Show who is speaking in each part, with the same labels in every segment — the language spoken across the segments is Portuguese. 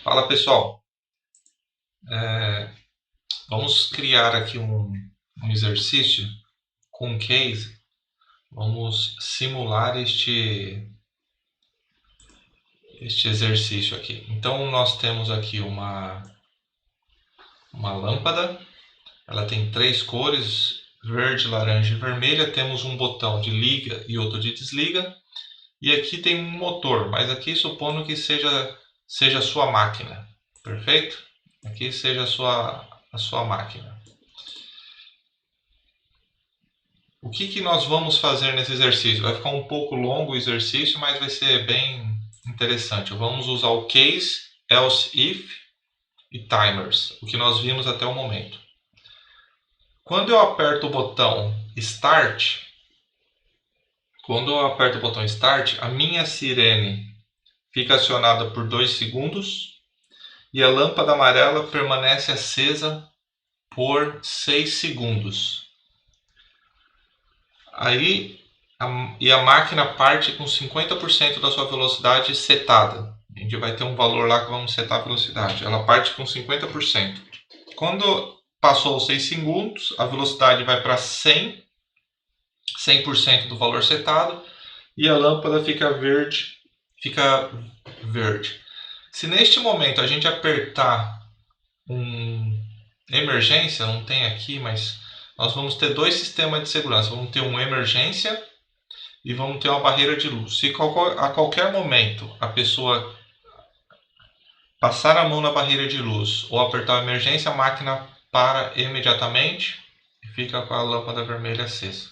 Speaker 1: Fala pessoal, vamos criar aqui um exercício com um case. Vamos simular este exercício aqui. Então nós temos aqui uma lâmpada, ela tem três cores, verde, laranja e vermelha. Temos um botão de liga e outro de desliga. E aqui tem um motor, mas aqui supondo que seja a sua máquina, perfeito? Aqui seja a sua máquina. O que nós vamos fazer nesse exercício? Vai ficar um pouco longo o exercício, mas vai ser bem interessante. Vamos usar o case, else if e timers, o que nós vimos até o momento. Quando eu aperto o botão Start, a minha sirene fica acionada por 2 segundos e a lâmpada amarela permanece acesa por 6 segundos. Aí a máquina parte com 50% da sua velocidade setada. A gente vai ter um valor lá que vamos setar a velocidade. Ela parte com 50%. Quando passou os 6 segundos, a velocidade vai para 100% do valor setado e a lâmpada fica verde. Se neste momento a gente apertar emergência, não tem aqui, mas nós vamos ter dois sistemas de segurança. Vamos ter uma emergência e vamos ter uma barreira de luz. Se a qualquer momento a pessoa passar a mão na barreira de luz ou apertar a emergência, a máquina para imediatamente e fica com a lâmpada vermelha acesa.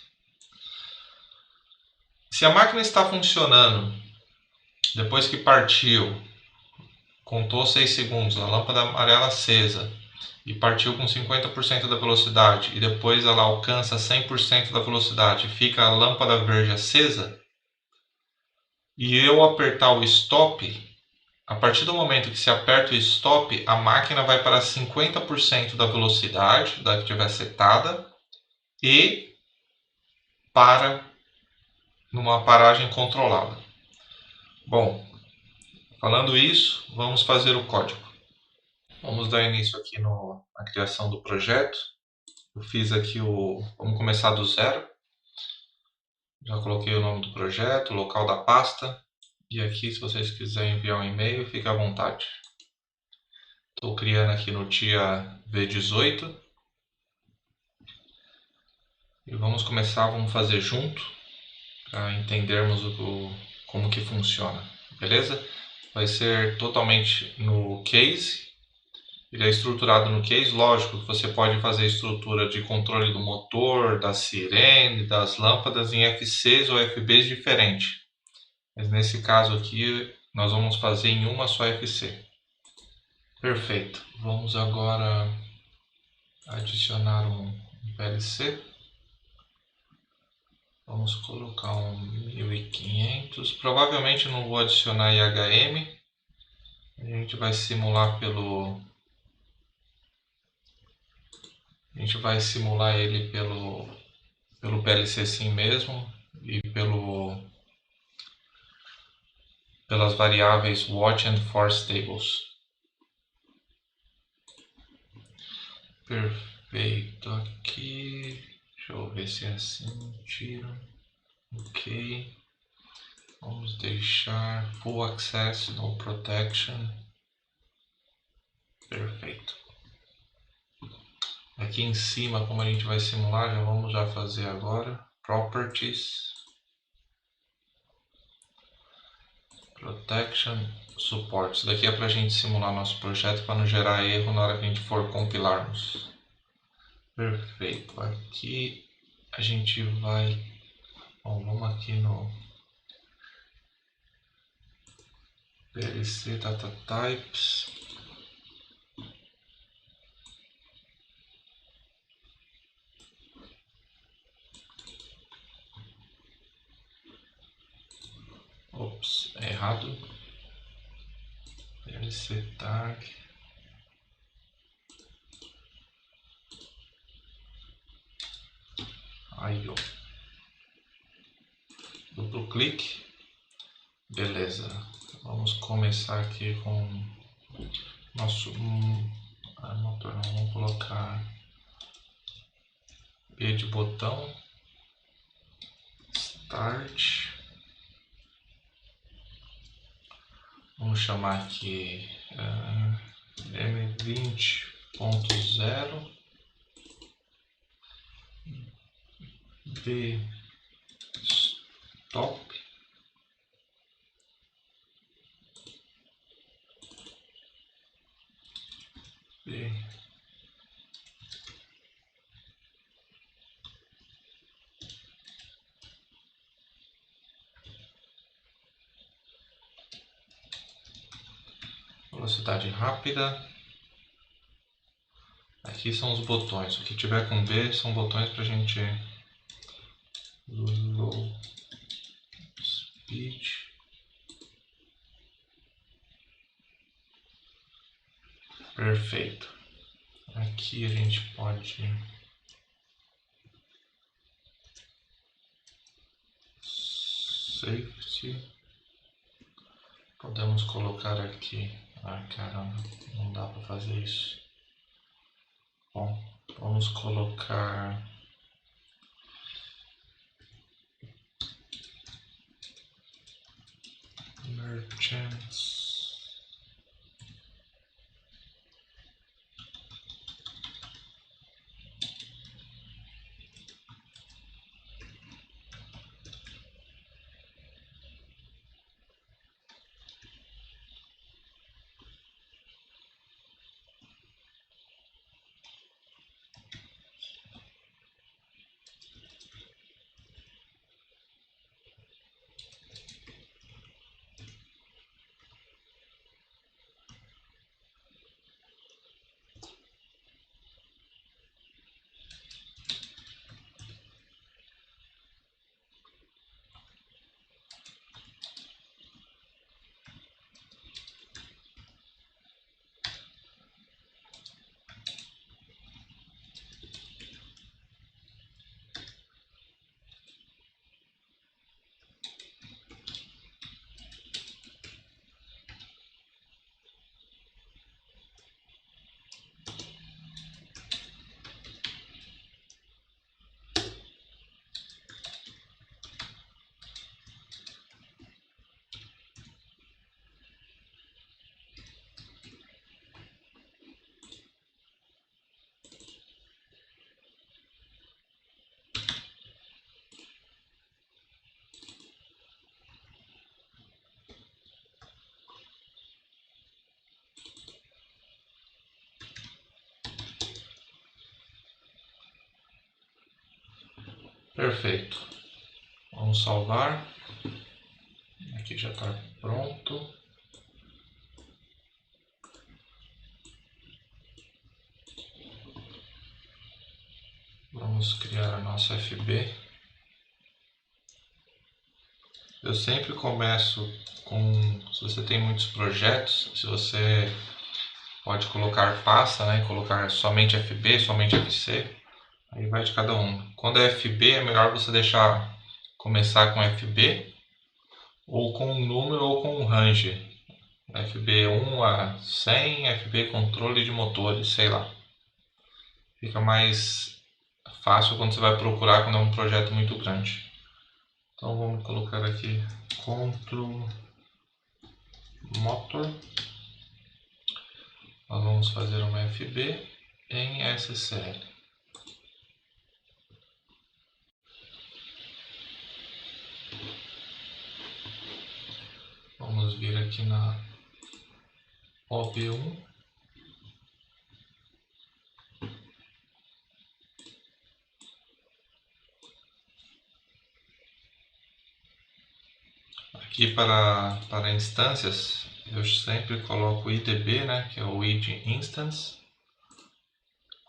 Speaker 1: Se a máquina está funcionando depois que partiu, contou 6 segundos, a lâmpada amarela acesa e partiu com 50% da velocidade e depois ela alcança 100% da velocidade e fica a lâmpada verde acesa, e eu apertar o stop, a partir do momento que se aperta o stop, a máquina vai para 50% da velocidade da que estiver setada e para numa paragem controlada. Bom, falando isso, vamos fazer o código. Vamos dar início aqui na criação do projeto. Eu fiz aqui vamos começar do zero. Já coloquei o nome do projeto, o local da pasta. E aqui, se vocês quiserem enviar um e-mail, fique à vontade. Estou criando aqui no TIA V18. E vamos fazer junto, para entendermos como que funciona, beleza? Vai ser totalmente no case. Ele é estruturado no case, lógico que você pode fazer estrutura de controle do motor, da sirene, das lâmpadas em FCs ou FBs diferentes. Mas nesse caso aqui, nós vamos fazer em uma só FC. Perfeito. Vamos agora adicionar um PLC. Vamos colocar um 1500. Provavelmente não vou adicionar IHM. A gente vai simular ele pelo PLC sim mesmo e pelas variáveis watch and force tables. Perfeito. Aqui, deixa eu ver se é assim. Tiro. Ok. Vamos deixar full access, no protection. Perfeito. Aqui em cima, como a gente vai simular, vamos fazer agora. Properties. Protection Support. Isso daqui é para a gente simular nosso projeto para não gerar erro na hora que a gente for compilarmos. Perfeito. Aqui a gente vai... Bom, vamos aqui no PLC Data Types. Ops, é errado. PLC Tag. Aí, ó. Duplo clique. Beleza. Vamos começar aqui com nosso motor, não, vamos colocar B de botão, Start, vamos chamar aqui M20.0 B Stop, B velocidade rápida. Aqui são os botões, o que tiver com B são botões para a gente low speed, perfeito. Aqui a gente pode safety, podemos colocar aqui, caramba, não dá para fazer isso. Bom, vamos colocar merchants, perfeito. Vamos salvar. Aqui já está pronto. Vamos criar a nossa FB. Eu sempre começo com, se você tem muitos projetos, se você pode colocar pasta, né, colocar somente FB, somente FC, aí vai de cada um. Quando é FB é melhor você deixar começar com FB, ou com um número ou com um range. FB 1 a 100, FB controle de motores, sei lá. Fica mais fácil quando você vai procurar quando é um projeto muito grande. Então vamos colocar aqui Control Motor. Nós vamos fazer uma FB em SCL. Vamos vir aqui na OB1. Aqui para instâncias, eu sempre coloco IDB, né, que é o id instance,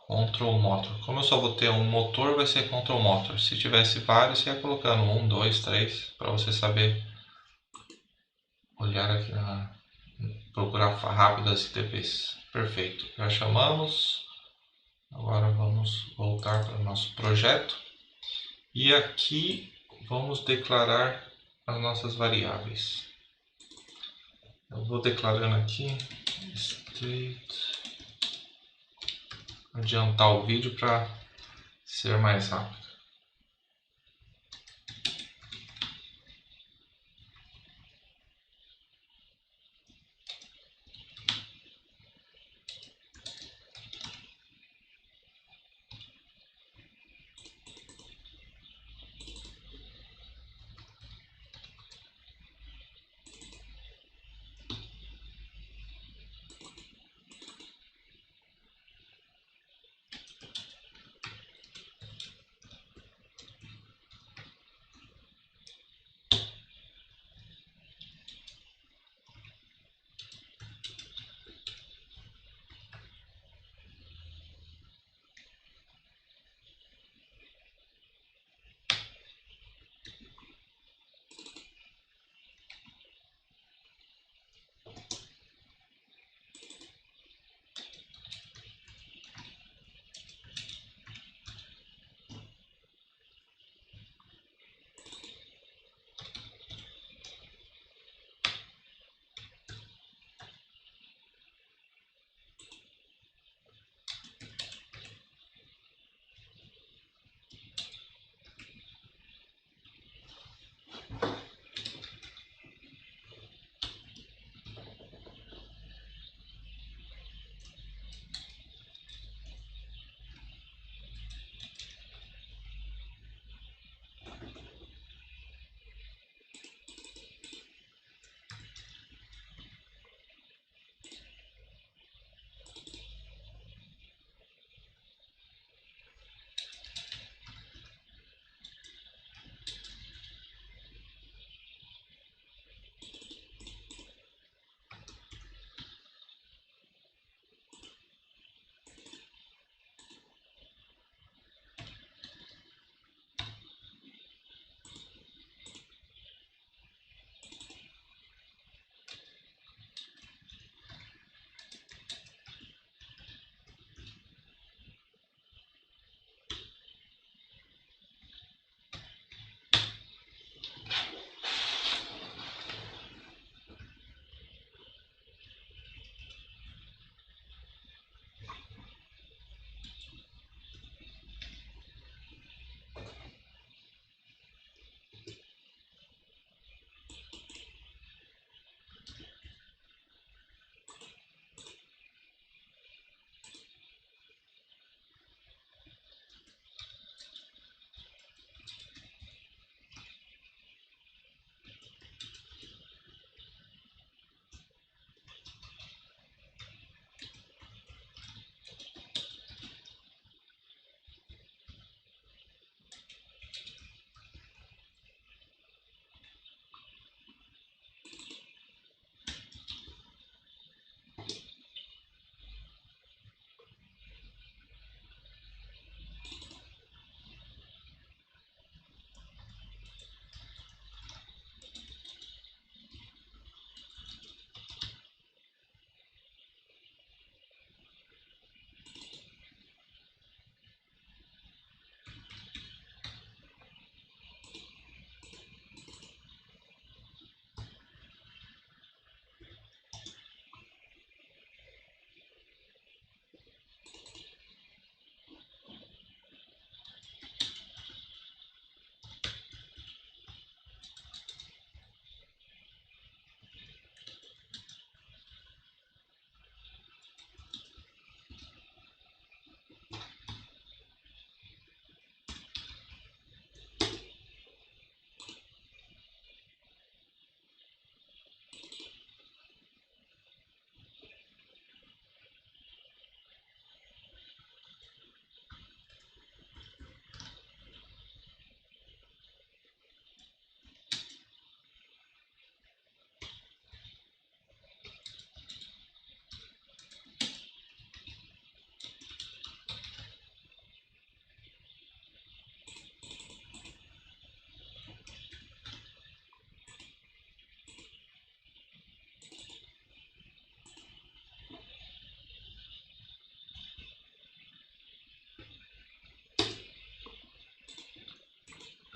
Speaker 1: control motor. Como eu só vou ter um motor, vai ser control motor. Se tivesse vários, você ia colocando 1, 2, 3, para você saber olhar aqui procurar rápido as IDBs. Perfeito, já chamamos. Agora vamos voltar para o nosso projeto. E aqui vamos declarar as nossas variáveis. Eu vou declarando aqui Adiantar o vídeo para ser mais rápido.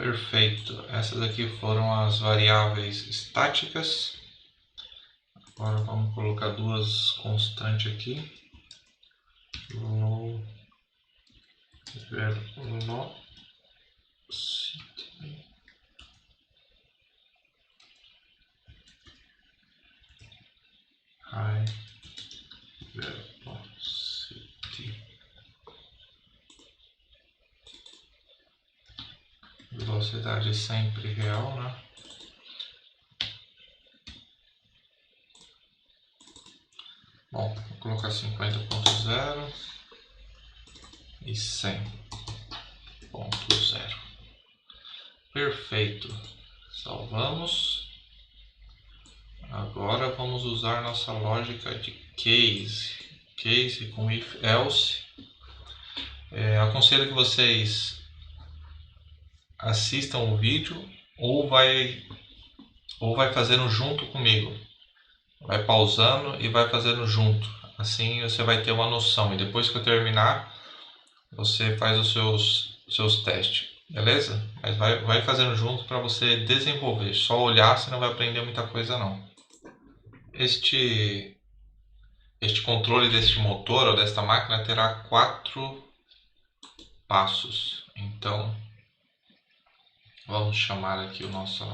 Speaker 1: Perfeito. Essas aqui foram as variáveis estáticas. Agora vamos colocar duas constantes aqui. Velocity. High velocity. Velocidade sempre real, né? Bom, vou colocar 50.0 e 100.0. Perfeito. Salvamos. Agora vamos usar nossa lógica de case. Case com if else. Aconselho que vocês assistam o vídeo ou vai fazendo junto comigo. Vai pausando e vai fazendo junto. Assim você vai ter uma noção. E depois que eu terminar, você faz os seus testes. Beleza? Mas vai fazendo junto para você desenvolver. Só olhar você não vai aprender muita coisa não. Este controle deste motor ou desta máquina terá 4 passos. Então vamos chamar aqui o nossa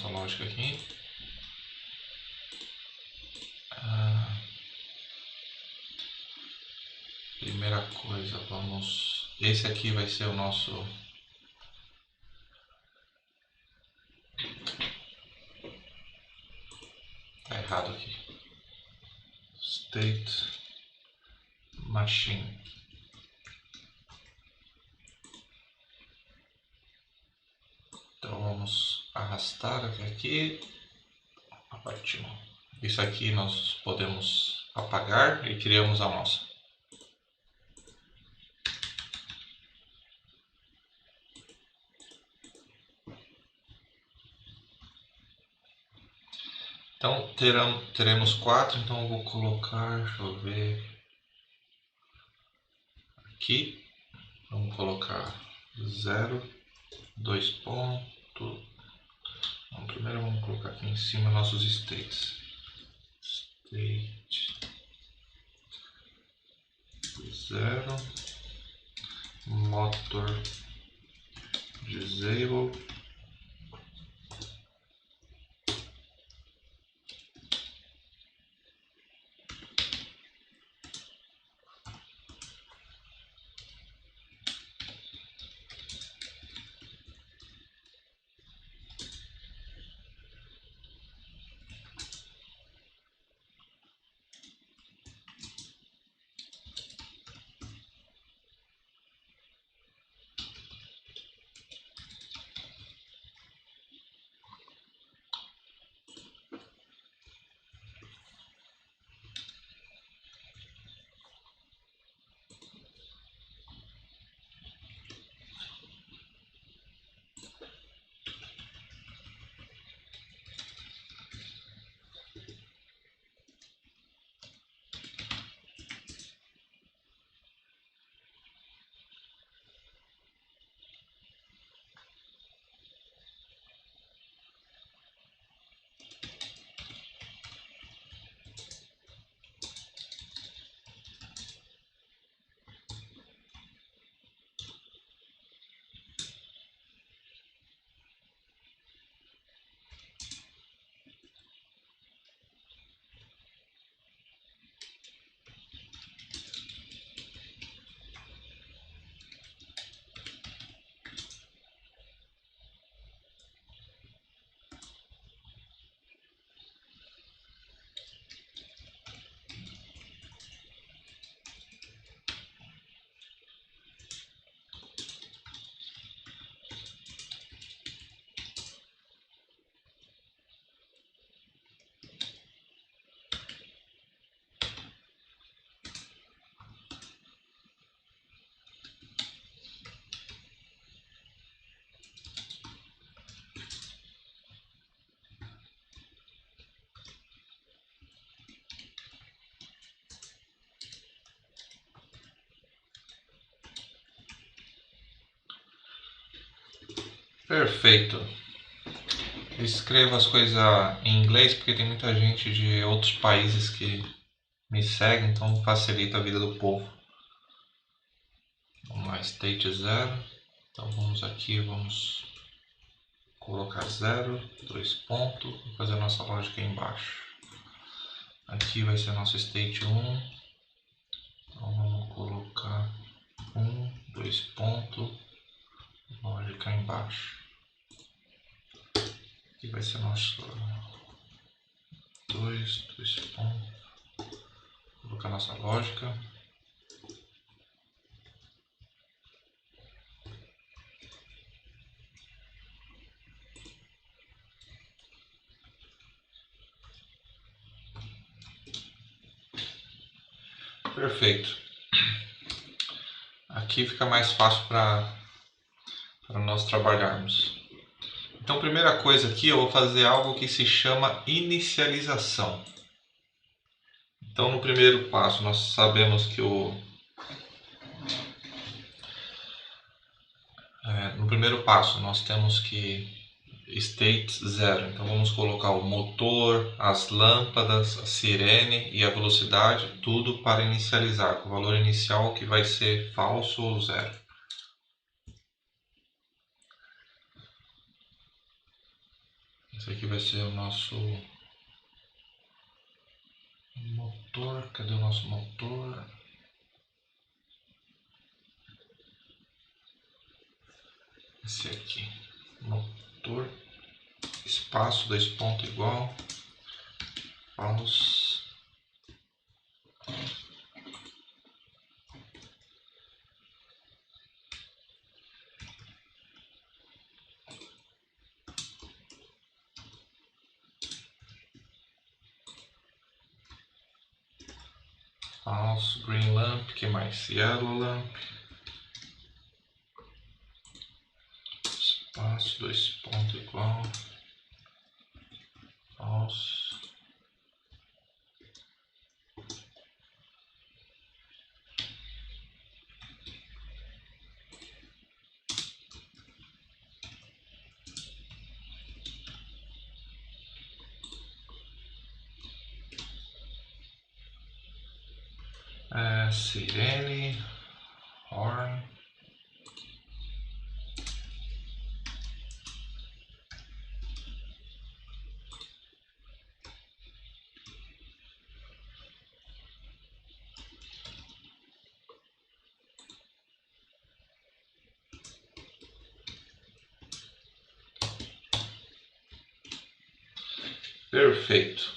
Speaker 1: lógica aqui. Primeira coisa, esse aqui vai ser o nosso tá errado aqui. State machine. Então vamos arrastar até aqui. Isso aqui nós podemos apagar e criamos a nossa. Então teremos 4, então eu vou colocar, deixa eu ver aqui, vamos colocar 0, 2 pontos. Primeiro vamos colocar aqui em cima nossos states. State 0, motor disable. Perfeito. escrevo as coisas em inglês porque tem muita gente de outros países que me segue, então facilita a vida do povo. Vamos lá, state 0. Então vamos aqui, vamos colocar 0, 2 pontos, vou fazer a nossa lógica aí embaixo. Aqui vai ser nosso state 1. Então vamos colocar 1, 2 pontos, lógica embaixo. Aqui vai ser nosso 2 pontos, colocar nossa lógica. Perfeito. Aqui fica mais fácil para nós trabalharmos. Então, primeira coisa aqui, eu vou fazer algo que se chama inicialização. Então, no primeiro passo, nós sabemos que no primeiro passo nós temos que state 0. Então vamos colocar o motor, as lâmpadas, a sirene e a velocidade, tudo para inicializar, com o valor inicial que vai ser falso ou 0. Esse aqui vai ser o nosso motor. Cadê o nosso motor? Esse aqui, motor, espaço, 2 pontos igual, false. False, green lamp, que mais? Yellow lamp. Espaço, 2 pontos igual. False. Sirene, horn. Perfeito.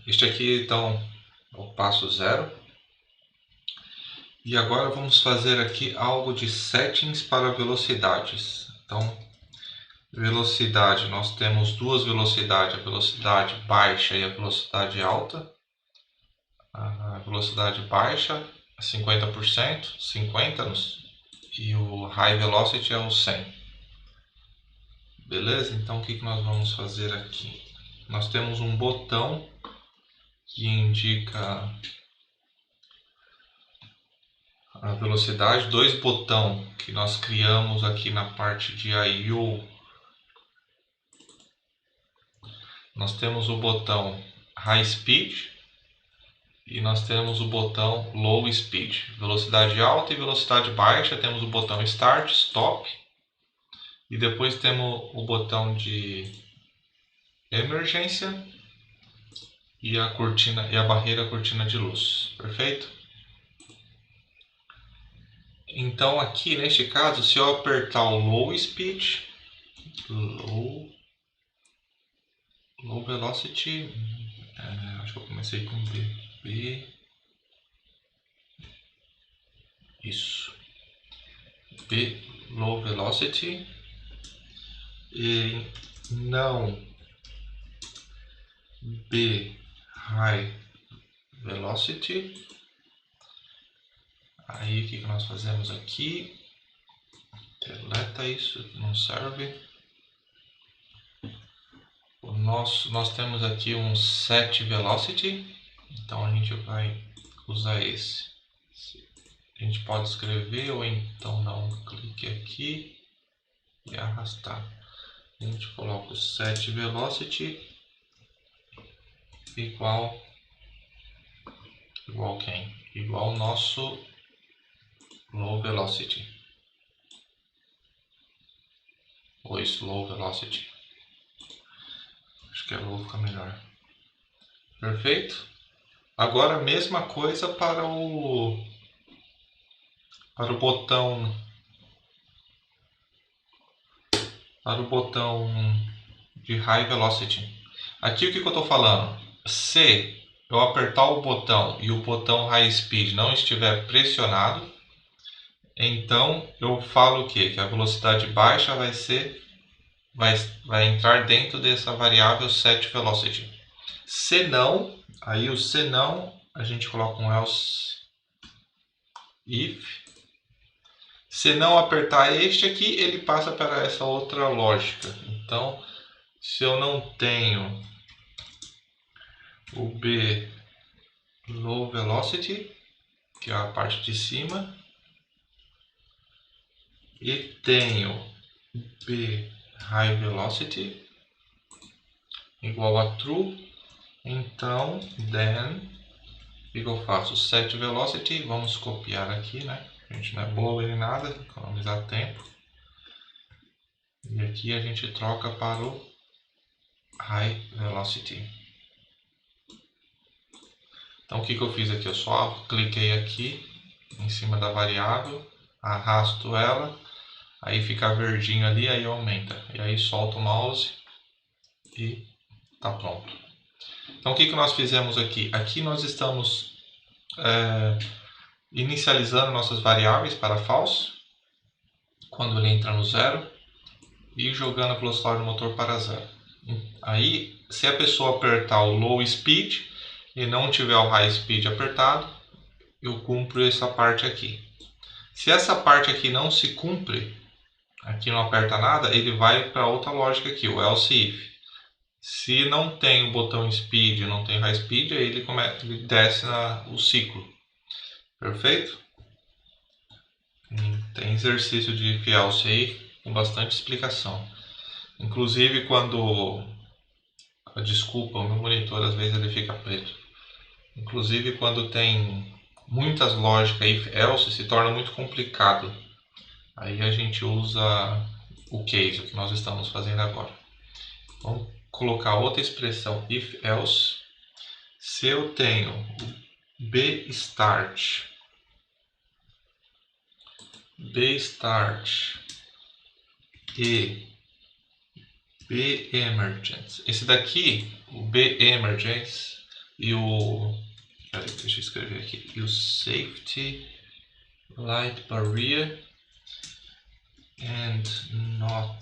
Speaker 1: Este aqui então é o passo 0. E agora vamos fazer aqui algo de settings para velocidades. Então, velocidade, nós temos duas velocidades, a velocidade baixa e a velocidade alta. A velocidade baixa é 50%, 50%, e o high velocity é o 100%. Beleza? Então o que nós vamos fazer aqui? Nós temos um botão que indica a velocidade, dois botões que nós criamos aqui na parte de I/O. Nós temos o botão High Speed e nós temos o botão Low Speed. Velocidade alta e velocidade baixa, temos o botão Start, Stop, e depois temos o botão de emergência e a cortina e a barreira cortina de luz. Perfeito? Então aqui neste caso, se eu apertar o Low Speed, Low Velocity, acho que eu comecei com B, isso, B Low Velocity, e não B High Velocity. Aí o que nós fazemos aqui? Deleta isso, não serve. Nós temos aqui um Set Velocity, então a gente vai usar esse. A gente pode escrever ou então dar um clique aqui e arrastar. A gente coloca o set velocity igual quem? Igual o nosso low velocity. Ou slow velocity. Acho que é low fica melhor. Perfeito? Agora a mesma coisa para o botão de high velocity. Aqui o que eu estou falando? Se eu apertar o botão e o botão high speed não estiver pressionado, então eu falo o quê? Que a velocidade baixa vai entrar dentro dessa variável set velocity. Se não, aí o se não, a gente coloca um else if. Se não apertar este aqui, ele passa para essa outra lógica. Então, se eu não tenho o B low velocity, que é a parte de cima, e tenho B high velocity igual a true, então then o que eu faço? Set velocity, vamos copiar aqui, né? A gente não é bobo nem nada, economizar tempo. E aqui a gente troca para o high velocity. Então o que eu fiz aqui? Eu só cliquei aqui em cima da variável, arrasto ela, aí fica verdinho ali, aí aumenta. E aí solta o mouse e está pronto. Então o que nós fizemos aqui? Aqui nós estamos inicializando nossas variáveis para false, quando ele entra no zero, e jogando a velocidade do motor para zero. Aí, se a pessoa apertar o low speed e não tiver o high speed apertado, eu cumpro essa parte aqui. Se essa parte aqui não se cumpre, aqui não aperta nada, ele vai para outra lógica aqui, o else if. Se não tem o botão speed, não tem high speed, aí ele desce o ciclo. Perfeito? Tem exercício de if else aí com bastante explicação. Inclusive quando... Desculpa, o meu monitor às vezes ele fica preto. Inclusive quando tem muitas lógicas if else, se torna muito complicado. Aí a gente usa o case, o que nós estamos fazendo agora. Vamos colocar outra expressão if else. Se eu tenho b start e b emergence. Esse daqui, o b emergence e o... Peraí, deixa eu escrever aqui. E o safety light barrier and not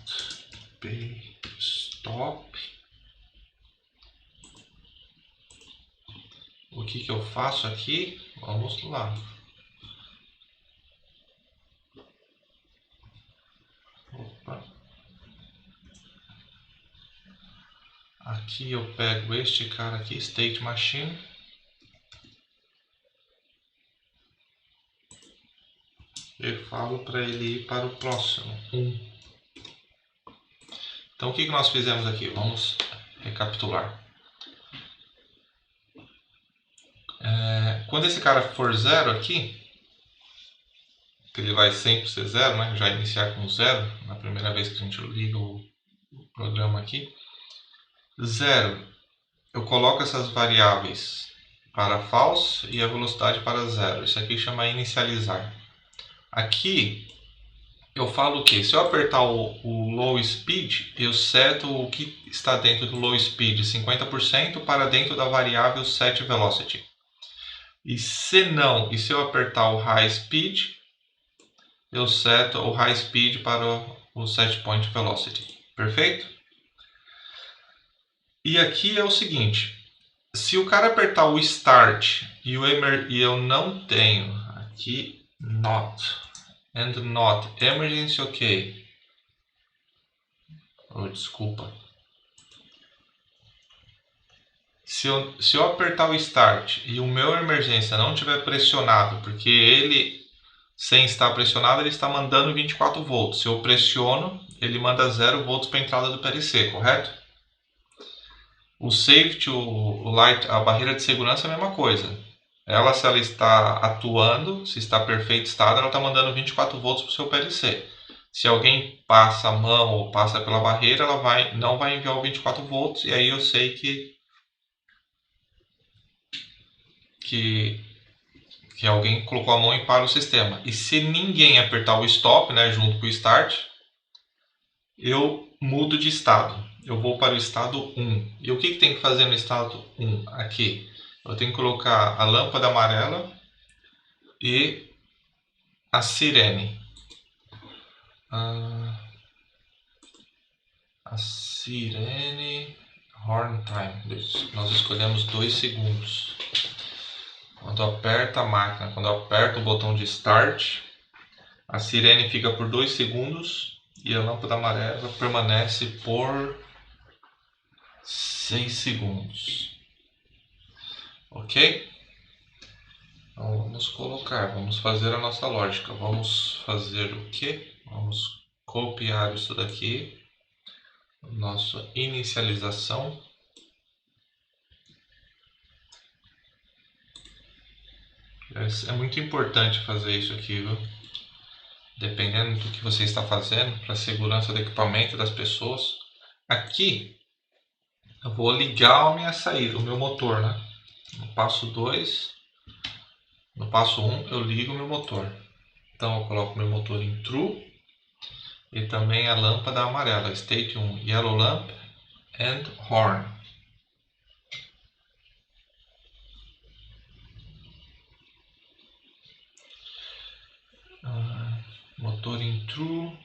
Speaker 1: be stop. O que eu faço aqui? Vamos lá. Opa. Aqui eu pego este cara aqui, state machine. E falo para ele ir para o próximo. 1. Então o que nós fizemos aqui? Vamos recapitular. Quando esse cara for 0 aqui, que ele vai sempre ser 0, né? Já iniciar com 0, na primeira vez que a gente liga o programa aqui. 0, eu coloco essas variáveis para false e a velocidade para 0. Isso aqui chama inicializar. Aqui eu falo o que? Se eu apertar o low speed, eu seto o que está dentro do low speed, 50% para dentro da variável set velocity. E se eu apertar o high speed, eu seto o high speed para o set point velocity. Perfeito? E aqui é o seguinte, se o cara apertar o start e eu não tenho aqui not emergency ok. Desculpa. Se eu apertar o start e o meu emergência não estiver pressionado, porque ele, sem estar pressionado, ele está mandando 24 volts. Se eu pressiono, ele manda 0 volts para a entrada do PLC, correto? O safety, o light, a barreira de segurança é a mesma coisa. Ela, se ela está atuando, se está perfeito estado, ela está mandando 24 volts para o seu PLC. Se alguém passa a mão ou passa pela barreira, ela não vai enviar o 24 volts, e aí eu sei que alguém colocou a mão e para o sistema. E se ninguém apertar o stop, né, junto com o start, eu mudo de estado. Eu vou para o estado 1. E o que tem que fazer no estado 1 aqui? Eu tenho que colocar a lâmpada amarela e a sirene. A sirene horn time. Nós escolhemos 2 segundos. Quando aperta a máquina, quando aperta o botão de start, a sirene fica por 2 segundos e a lâmpada amarela permanece por 6 segundos. Ok? Então vamos vamos fazer a nossa lógica. Vamos fazer o que? Vamos copiar isso daqui. Nossa inicialização. É muito importante fazer isso aqui, viu? Dependendo do que você está fazendo, para a segurança do equipamento das pessoas. Aqui, eu vou ligar a minha saída, o meu motor, né? No passo 2, no passo 1, eu ligo o meu motor. Então, eu coloco meu motor em True e também a lâmpada amarela, State 1, Yellow Lamp and Horn. Motor em True,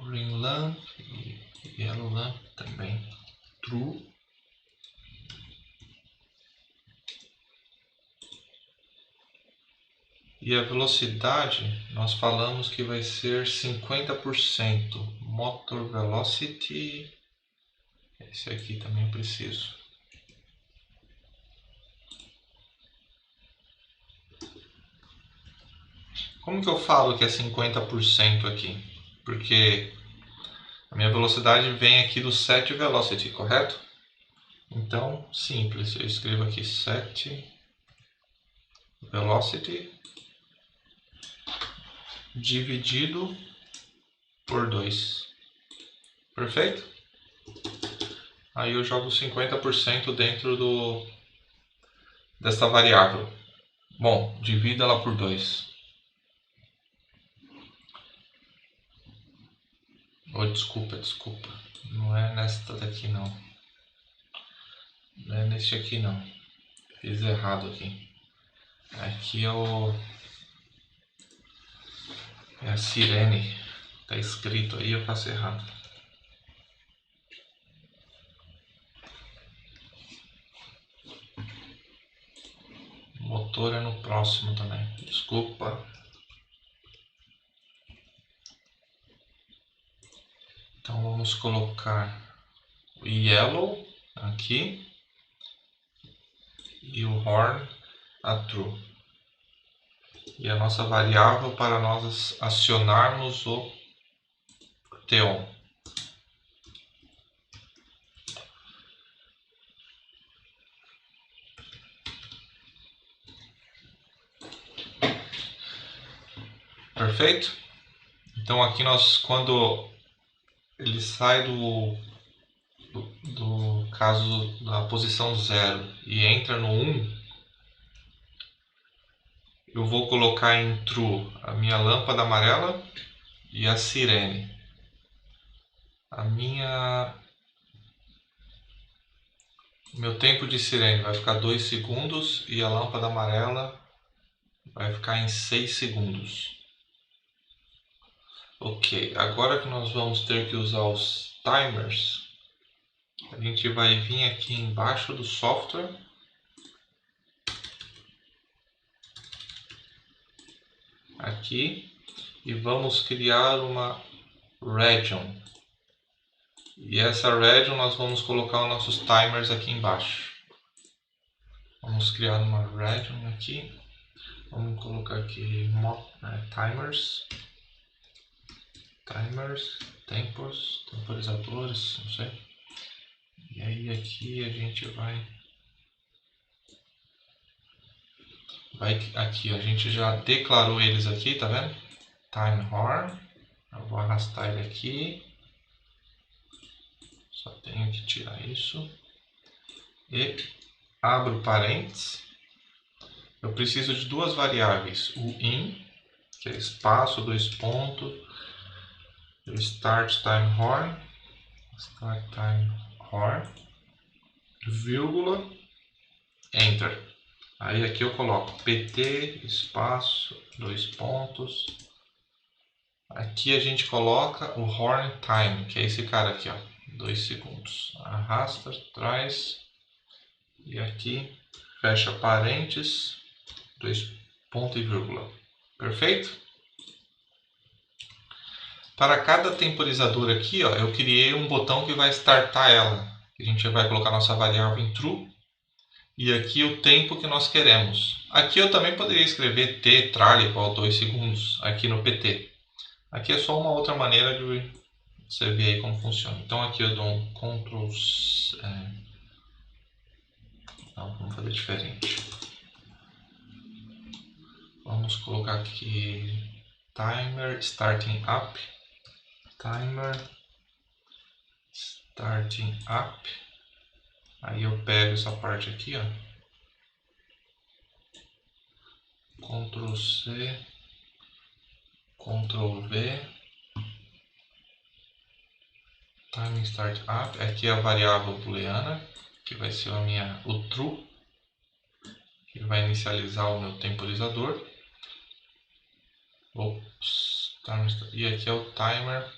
Speaker 1: Green Lamp e Yellow Lamp também True. E a velocidade, nós falamos que vai ser 50%. Motor Velocity, esse aqui também preciso. Como que eu falo que é 50% aqui? Porque a minha velocidade vem aqui do set velocity, correto? Então, simples, eu escrevo aqui set velocity dividido por 2. Perfeito? Aí eu jogo 50% dentro dessa variável. Bom, divida ela por 2. Oh, desculpa. Não é nesta daqui não. Não é neste aqui não. Fiz errado aqui. Aqui é a sirene. Tá escrito aí, eu faço errado. O motor é no próximo também. Desculpa. Então vamos colocar o yellow aqui e o horn a true. E a nossa variável para nós acionarmos o T-on. Perfeito? Então aqui quando ele sai do caso da posição 0 e entra no 1, eu vou colocar em true a minha lâmpada amarela e a sirene. Meu tempo de sirene vai ficar 2 segundos e a lâmpada amarela vai ficar em 6 segundos. Ok, agora que nós vamos ter que usar os timers, a gente vai vir aqui embaixo do software, aqui, e vamos criar uma region. E essa region nós vamos colocar os nossos timers aqui embaixo. Vamos criar uma region aqui, vamos colocar aqui timers. timers, tempos, temporizadores, não sei. E aí aqui a gente vai aqui, a gente já declarou eles aqui, tá vendo? Time horn. Eu vou arrastar ele aqui. Só tenho que tirar isso. E abro parênteses. Eu preciso de duas variáveis. O in, que é espaço, 2 pontos. O start time horn. Start time horn. Vírgula. Enter. Aí aqui eu coloco pt, espaço, 2 pontos. Aqui a gente coloca o horn time, que é esse cara aqui, ó, 2 segundos. Arrasta, traz e aqui fecha parênteses, 2 pontos e vírgula. Perfeito? Para cada temporizador aqui, ó, eu criei um botão que vai startar ela. A gente vai colocar nossa variável em true. E aqui o tempo que nós queremos. Aqui eu também poderia escrever t tral igual 2 segundos aqui no pt. Aqui é só uma outra maneira de você ver aí como funciona. Então aqui eu dou um Ctrl... Não, vamos fazer diferente. Vamos colocar aqui Timer Starting Up. Timer Starting Up. Aí eu pego essa parte aqui, ó. Ctrl C, Ctrl V, Time Start Up. Aqui é a variável booleana, que vai ser o true, que vai inicializar o meu temporizador. Ops, e aqui é o timer.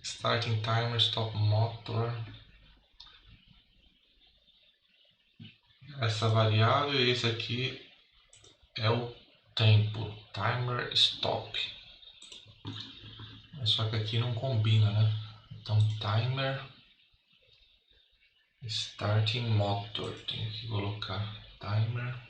Speaker 1: Starting timer, stop motor. Essa variável e esse aqui é o tempo, timer stop. Só que aqui não combina, né? Então timer starting motor, tenho que colocar timer.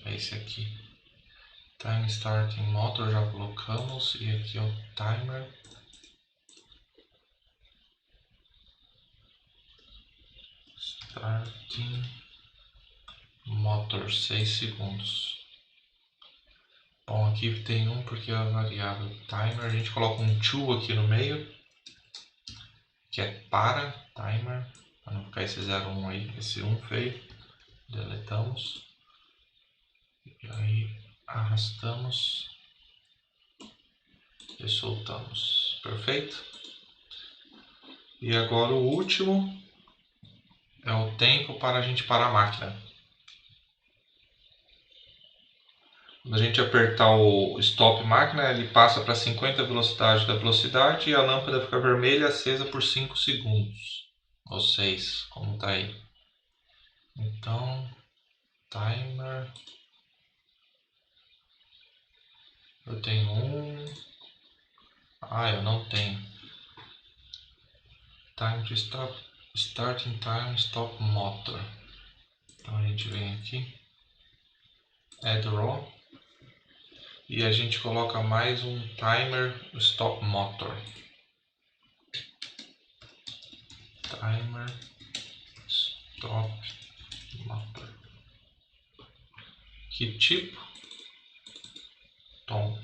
Speaker 1: É esse aqui. Time starting motor já colocamos e aqui é o timer. Starting motor 6 segundos. Bom, aqui tem um porque é a variável timer. A gente coloca um to aqui no meio, que é para timer, para não ficar esse 01 aí, esse 1 feio. Deletamos. E aí arrastamos e soltamos. Perfeito? E agora o último é o tempo para a gente parar a máquina. Quando a gente apertar o stop máquina, ele passa para 50 velocidade da velocidade e a lâmpada fica vermelha acesa por 5 segundos. Ou 6, como está aí. Então, timer. Eu tenho um. Eu não tenho. Time to stop. Starting time, stop motor. Então a gente vem aqui. Add raw. E a gente coloca mais um timer stop motor. Timer stop motor. Que tipo? Tom.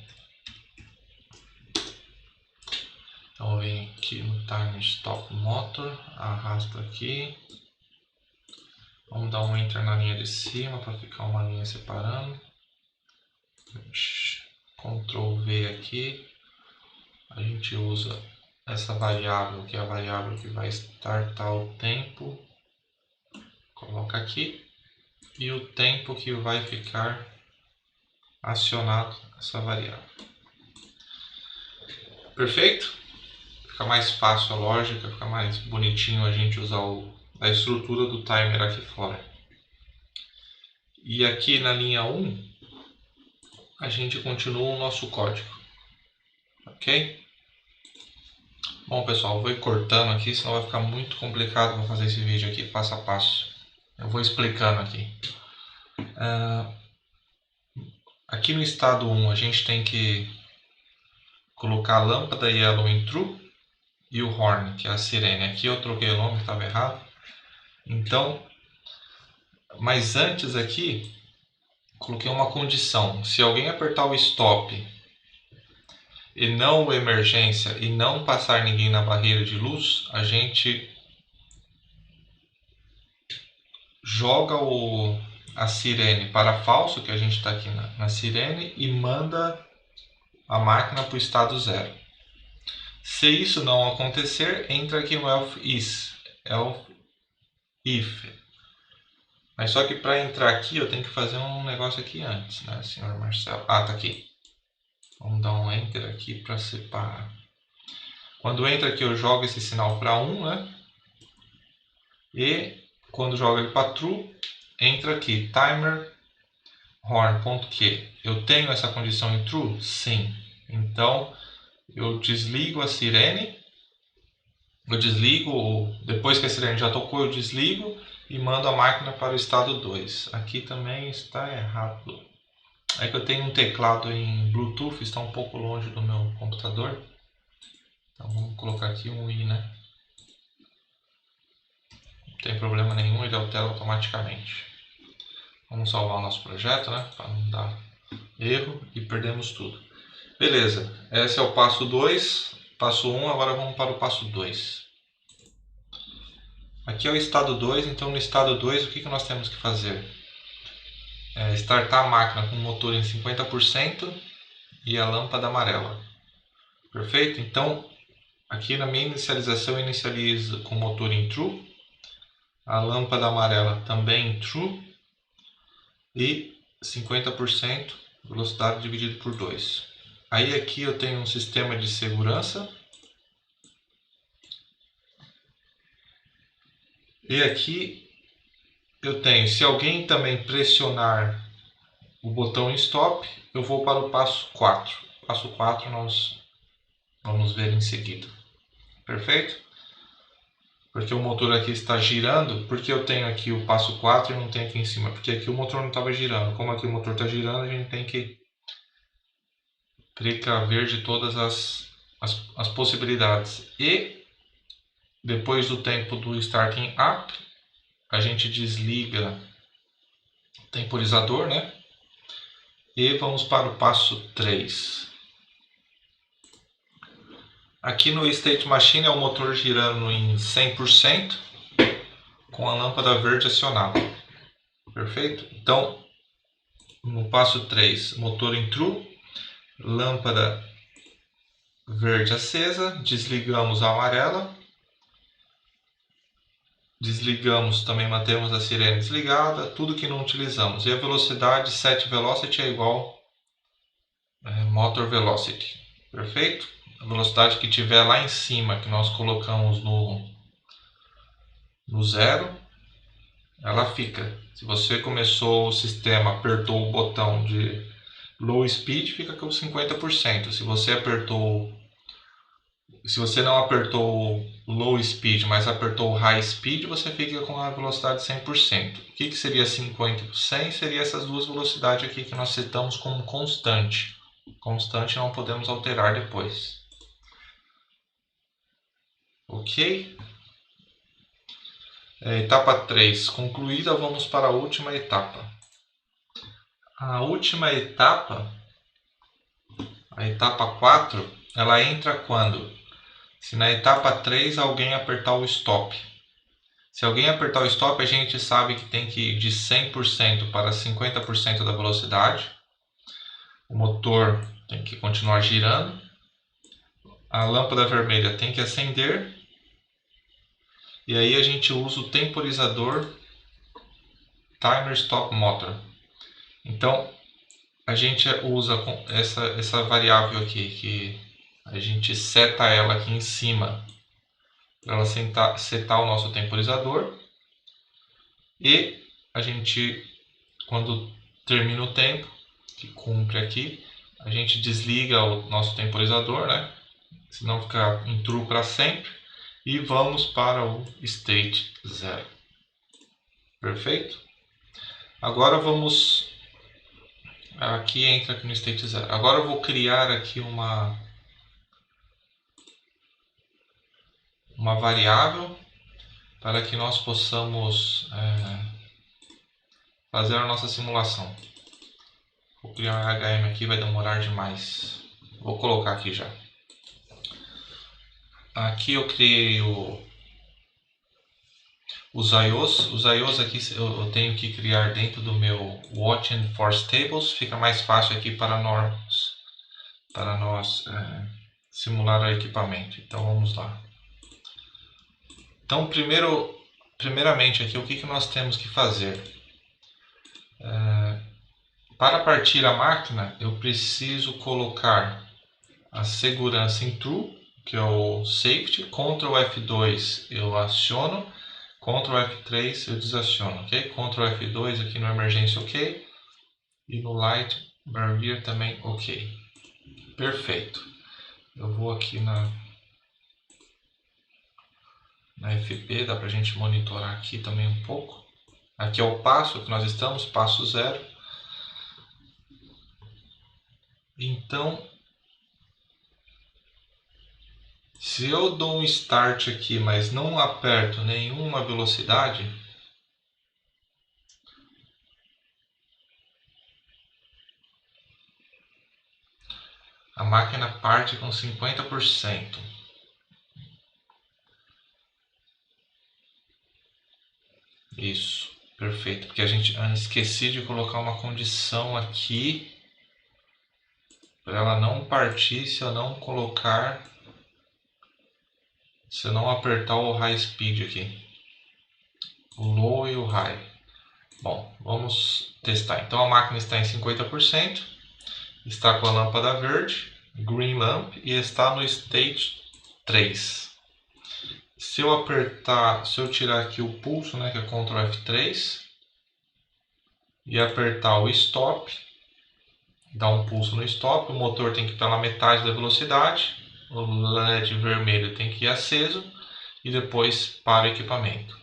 Speaker 1: Então vem aqui no timer stop motor, arrasto aqui. Vamos dar um enter na linha de cima para ficar uma linha separando. Ctrl V aqui. A gente usa essa variável, que é a variável que vai startar o tempo. Coloca aqui. E o tempo que vai ficar acionado essa variável. Perfeito? Fica mais fácil a lógica, fica mais bonitinho a gente usar a estrutura do timer aqui fora. E aqui na linha 1, a gente continua o nosso código. Ok? Bom, Bom, pessoal, eu vou ir cortando aqui, senão vai ficar muito complicado para fazer esse vídeo aqui passo a passo. Eu vou explicando aqui. Aqui no estado 1 a gente tem que colocar a lâmpada yellow em true e o horn, que é a sirene. Aqui eu troquei o nome, estava errado. Então, mas antes aqui, coloquei uma condição. Se alguém apertar o stop e não o emergência e não passar ninguém na barreira de luz, a gente joga a sirene para falso, que a gente está aqui na sirene, e manda a máquina para o estado 0. Se isso não acontecer, entra aqui no else if. Mas só que para entrar aqui eu tenho que fazer um negócio aqui antes, né, senhor Marcelo? Ah, tá aqui. Vamos dar um enter aqui para separar. Quando entra aqui eu jogo esse sinal para 1, né? E quando jogo ele para true, entra aqui timer horn.q. Eu tenho essa condição em true? Sim. Então eu desligo a sirene. Eu desligo, depois que a sirene já tocou, eu desligo e mando a máquina para o estado 2. Aqui também está errado. É que eu tenho um teclado em Bluetooth, está um pouco longe do meu computador. Então vamos colocar aqui um i, né? Não tem problema nenhum, ele altera automaticamente. Vamos salvar o nosso projeto, né? Para não dar erro e perdemos tudo. Beleza, esse é o passo 2. Passo 1, agora vamos para o passo 2. Aqui é o estado 2, então no estado 2 o que nós temos que fazer? Startar a máquina com o motor em 50% e a lâmpada amarela. Perfeito? Então, aqui na minha inicialização eu inicializo com o motor em true, a lâmpada amarela também em true e 50% velocidade dividido por 2. Aí aqui eu tenho um sistema de segurança. E aqui eu tenho, se alguém também pressionar o botão stop, eu vou para o passo 4. Passo 4 nós vamos ver em seguida. Perfeito? Porque o motor aqui está girando, porque eu tenho aqui o passo 4 e não tenho aqui em cima, porque aqui o motor não estava girando. Como aqui o motor está girando, a gente tem que precaver de todas as possibilidades. E depois do tempo do starting up, a gente desliga o temporizador, né? E vamos para o passo 3. Aqui no State Machine é o motor girando em 100% com a lâmpada verde acionada. Perfeito? Então, no passo 3, motor em true, lâmpada verde acesa, desligamos a amarela, desligamos, também mantemos a sirene desligada, tudo que não utilizamos. E a velocidade set velocity é igual motor velocity. Perfeito? A velocidade que tiver lá em cima, que nós colocamos no 0, ela fica. Se você começou o sistema, apertou o botão de low speed, fica com 50%. Se você não apertou low speed, mas apertou high speed, você fica com a velocidade 100%. O que seria 50 e 100? Seria essas duas velocidades aqui que nós setamos como constante. Constante não podemos alterar depois. Ok? Etapa 3 concluída, vamos para a última etapa. A última etapa, a etapa 4, ela entra quando? Se na etapa 3 alguém apertar o stop. Se alguém apertar o stop, a gente sabe que tem que ir de 100% para 50% da velocidade. O motor tem que continuar girando. A lâmpada vermelha tem que acender. E aí a gente usa o temporizador Timer Stop Motor. Então, a gente usa essa variável aqui, que a gente seta ela aqui em cima para ela setar o nosso temporizador. E a gente, quando termina o tempo, que cumpre aqui, a gente desliga o nosso temporizador, né? senão fica em true para sempre. E vamos para o state 0. Perfeito? Agora vamos... Aqui entra aqui no state 0. Agora eu vou criar aqui uma variável para que nós possamos fazer a nossa simulação. Vou criar um HM aqui, vai demorar demais. Vou colocar aqui já. Aqui eu criei os IOs. Os IOs aqui eu tenho que criar dentro do meu Watch and Force Tables. Fica mais fácil aqui para nós simular o equipamento. Então vamos lá. Então primeiramente aqui o que nós temos que fazer? Para partir a máquina eu preciso colocar a segurança em True, que é o Safety. Ctrl F2 eu aciono, Ctrl F3 eu desaciono, ok? Ctrl F2 aqui no Emergência, ok? E no Light Barrier também, ok. Perfeito. Eu vou aqui na FP, dá pra gente monitorar aqui também um pouco. Aqui é o passo que nós estamos, passo 0. Então, se eu dou um start aqui, mas não aperto nenhuma velocidade, a máquina parte com 50%. Isso, perfeito. Porque a gente esqueci de colocar uma condição aqui para ela não partir se eu não colocar, se eu não apertar o high speed aqui, o low e o high. Bom, vamos testar. Então a máquina está em 50%, está com a lâmpada verde, green lamp, e está no state 3. Se eu tirar aqui o pulso, né, que é Ctrl F3, e apertar o stop, dar um pulso no stop, o motor tem que ir pela metade da velocidade, o LED vermelho tem que ir aceso e depois para o equipamento.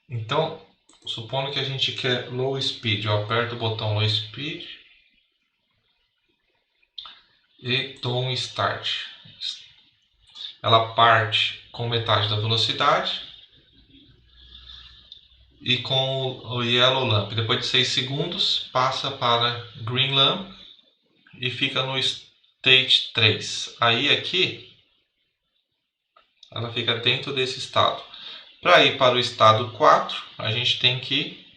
Speaker 1: Então, supondo que a gente quer low speed, eu aperto o botão low speed e dou um start. Ela parte com metade da velocidade e com o yellow lamp. Depois de 6 segundos passa para green lamp e fica no state 3. Aí aqui ela fica dentro desse estado. Para ir para o estado 4, a gente tem que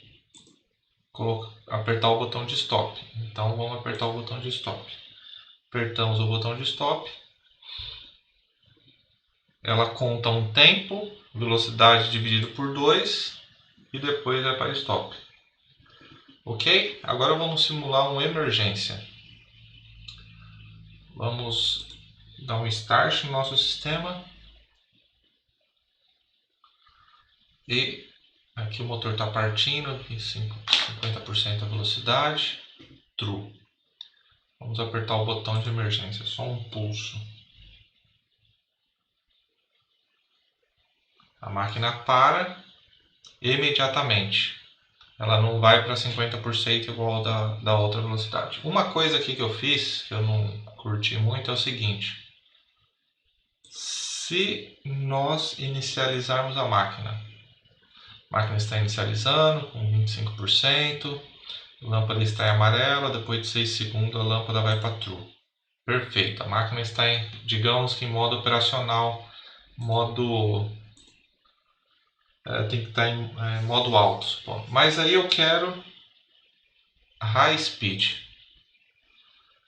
Speaker 1: apertar o botão de stop. Então vamos apertar o botão de stop. Apertamos o botão de stop. Ela conta um tempo, velocidade dividido por 2 e depois vai para stop. Ok? Agora vamos simular uma emergência. Vamos dar um start no nosso sistema. E aqui o motor está partindo, 50% da velocidade, true. Vamos apertar o botão de emergência, só um pulso. A máquina para imediatamente. Ela não vai para 50% igual da outra velocidade. Uma coisa aqui que eu fiz, que eu não curti muito, é o seguinte. Se nós inicializarmos a máquina está inicializando com 25%, a lâmpada está em amarela, depois de 6 segundos a lâmpada vai para true. Perfeito, a máquina está em, digamos que em modo operacional, tem que estar em modo alto, supondo. Mas aí eu quero high speed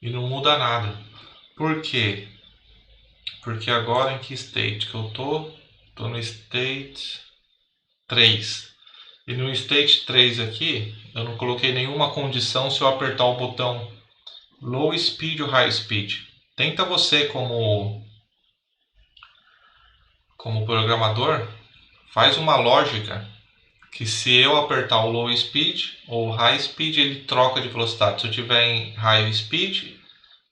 Speaker 1: e não muda nada. Por quê? Porque agora em que state que eu tô? Tô no state 3. E no state 3 aqui, eu não coloquei nenhuma condição se eu apertar o botão low speed ou high speed. Tenta você como programador, faz uma lógica que se eu apertar o low speed ou high speed, ele troca de velocidade. Se eu tiver em high speed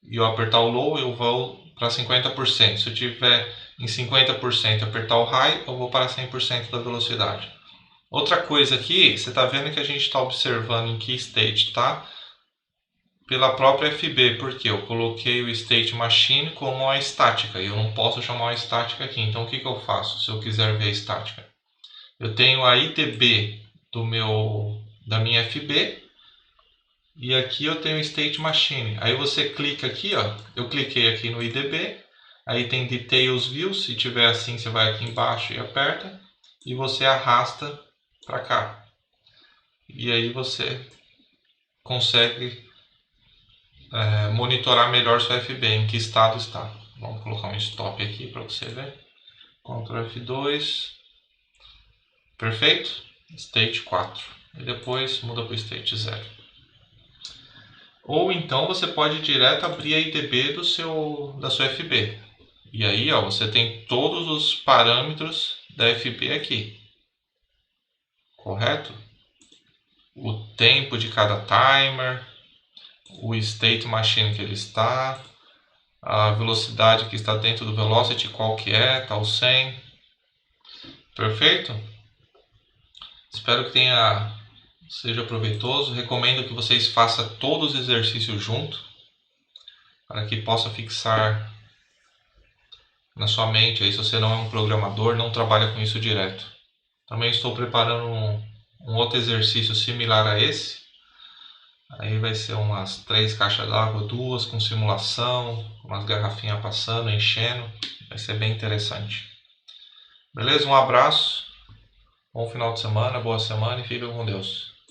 Speaker 1: e eu apertar o low, eu vou para 50%. Se eu tiver em 50% apertar o high, eu vou para 100% da velocidade. Outra coisa aqui, você está vendo que a gente está observando em que state está pela própria FB, porque eu coloquei o state machine como a estática e eu não posso chamar a estática aqui. Então o que eu faço se eu quiser ver a estática? Eu tenho a IDB da minha FB e aqui eu tenho o state machine. Aí você clica aqui, ó. Eu cliquei aqui no IDB, aí tem details view. Se tiver assim, você vai aqui embaixo e aperta e você arrasta para cá. E aí você consegue monitorar melhor sua FB, em que estado está. Vamos colocar um stop aqui para você ver. Ctrl F2. Perfeito? State 4. E depois muda para o state 0. Ou então você pode direto abrir a IDB da sua FB. E aí ó, você tem todos os parâmetros da FB aqui. Correto? O tempo de cada timer, o state machine que ele está, a velocidade que está dentro do velocity, qual que é, está o 100. Perfeito? Espero que seja proveitoso. Recomendo que vocês façam todos os exercícios juntos, para que possa fixar na sua mente. Aí, se você não é um programador, não trabalha com isso direto. Também estou preparando um outro exercício similar a esse. Aí vai ser umas 3 caixas d'água, 2 com simulação, umas garrafinhas passando, enchendo. Vai ser bem interessante. Beleza? Um abraço, bom final de semana, boa semana e fica com Deus.